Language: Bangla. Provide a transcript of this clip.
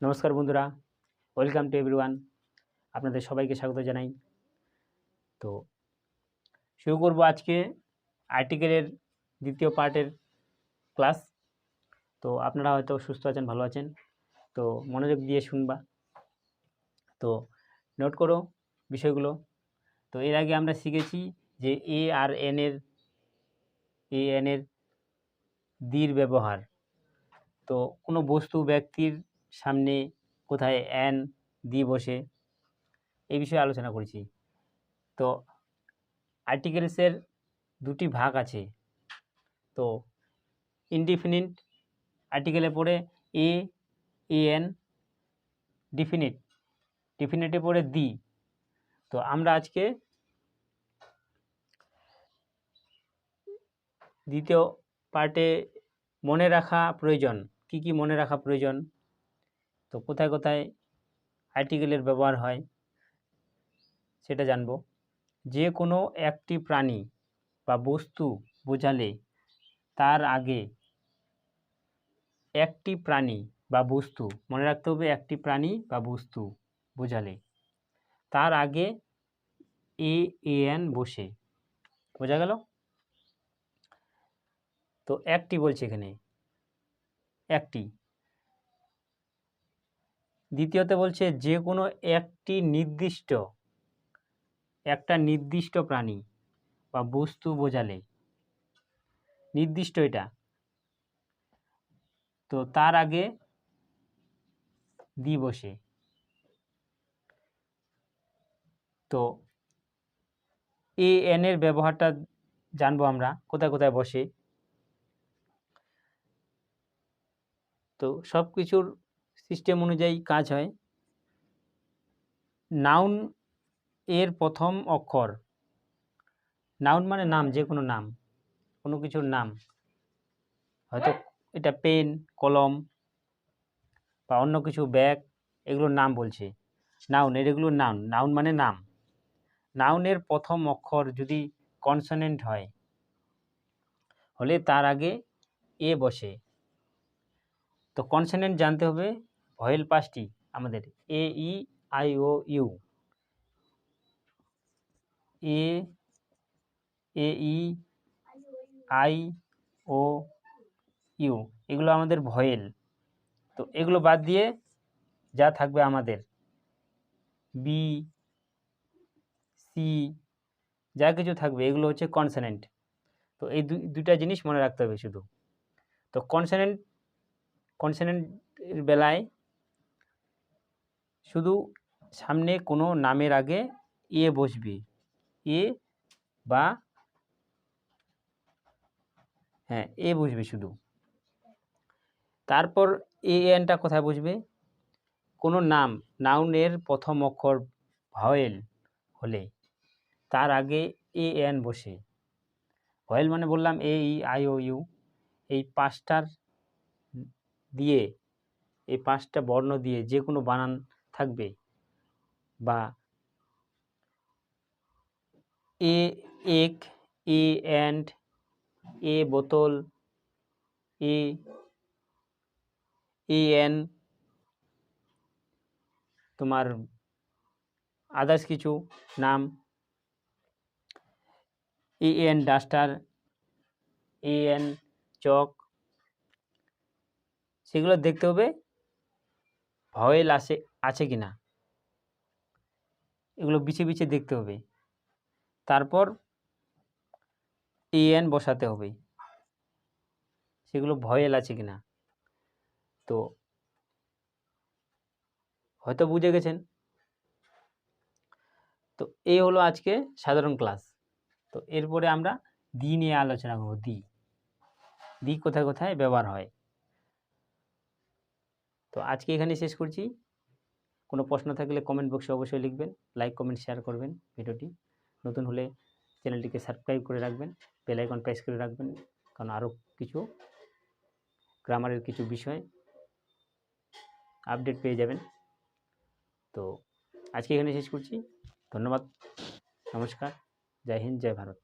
নমস্কার বন্ধুরা, ওয়েলকাম টু এভরিওয়ান। আপনাদের সবাইকে স্বাগত জানাই। তো শুরু করব আজকে আর্টিকেলের দ্বিতীয় পার্টের ক্লাস। তো আপনারা হয়তো সুস্থ আছেন, ভালো আছেন, তো মনোযোগ দিয়ে শুনবা। তো নোট করো বিষয়গুলো। তো এর আগে আমরা শিখেছি যে এ আর এনের দির ব্যবহার। তো কোনো বস্তু ব্যক্তির সামনে কোথায় এন দি বসে এই বিষয়ে আলোচনা করেছি। তো আর্টিকেলসের দুটি ভাগ আছে। তো ইনডিফিনিট আর্টিকেলে পড়ে এন, ডিফিনিটে পড়ে দি। তো আমরা আজকে দ্বিতীয় পার্টে মনে রাখা প্রয়োজন, কি মনে রাখা প্রয়োজন, তো কোথায় কোথায় আর্টিকেলের ব্যবহার হয় সেটা জানব। যে কোনো একটি প্রাণী বা বস্তু বোঝালে তার আগে একটি প্রাণী বা বস্তু, মনে রাখতে হবে একটি প্রাণী বা বস্তু বোঝালে তার আগে এন বসে। বোঝা গেল? তো একটি বলছে এখানে, একটি। দ্বিতীয়তে বলছে যে কোনো একটি একটা নির্দিষ্ট প্রাণী বা বস্তু বোঝালে, নির্দিষ্ট এটা, তো তার আগে দি বসে। তো এন এর ব্যবহারটা জানবো আমরা, কোথায় কোথায় বসে। তো সব কিছুর সিস্টেম অনুযায়ী কাজ হয়। নাউন এর প্রথম অক্ষর, নাউন মানে নাম, যে কোনো নাম, কোনো কিছুর নাম, হয়তো এটা পেন, কলম বা অন্য কিছু, ব্যাগ, এগুলোর নাম বলছে নাউন। এগুলোর নাউন মানে নাম। নাউনের প্রথম অক্ষর যদি কনসোনেন্ট হয় হলে তার আগে এ বসে। তো কনসোনেন্ট জানতে হবে, ভয়েল পাঁচটি আমাদের, A E I O U. A E I O U এগুলো আমাদের ভয়েল। তো এগুলো বাদ দিয়ে যা থাকবে আমাদের বি, সি, যা কিছু থাকবে এগুলো হচ্ছে কনসোনেন্ট। তো এই দুইটা জিনিস মনে রাখতে হবে শুধু। তো কনসোনেন্টের বেলায় শুধু সামনে কোনো নামের আগে এ বসবে, এ বা এ বসবে শুধু। তারপর এনটা কোথায় বসবে? কোনো নাউনের প্রথম অক্ষর ভাওয়েল হলে তার আগে এন বসে। ভাওয়েল মানে বললাম এ ই আই ও ইউ, এই পাঁচটার দিয়ে, এই পাঁচটা বর্ণ দিয়ে যে কোনো বানান থাকবে, বা এ এক, এ এন্ড, এ বোতল, এন তোমার আদার্স কিছু নাম, এন ডাস্টার, এন চক, সেগুলো দেখতে হবে ভাওয়েল আছে কি না, এগুলো বিছে বিছে দেখতে হবে। তারপর এন বসাতে হবে, সেগুলো ভয়েল আছে কি না। তো হয়তো বুঝে গেছেন। তো এই হলো আজকে সাধারণ ক্লাস। তো এরপরে আমরা দি নিয়ে আলোচনা করব। দি কোথায় কোথায় ব্যবহার হয়। তো আজকে এখানে শেষ করছি। কোনো প্রশ্ন থাকলে কমেন্ট বক্সে অবশ্যই লিখবেন, লাইক কমেন্ট শেয়ার করবেন ভিডিওটি। নতুন হলে চ্যানেলটিকে সাবস্ক্রাইব করে রাখবেন, বেল আইকন প্রেস করে রাখবেন, কারণ আরও কিছু গ্রামারের কিছু বিষয় আপডেট পেয়ে যাবেন। তো আজকে এখানে শেষ করছি। ধন্যবাদ, নমস্কার, জয় হিন্দ, জয় ভারত।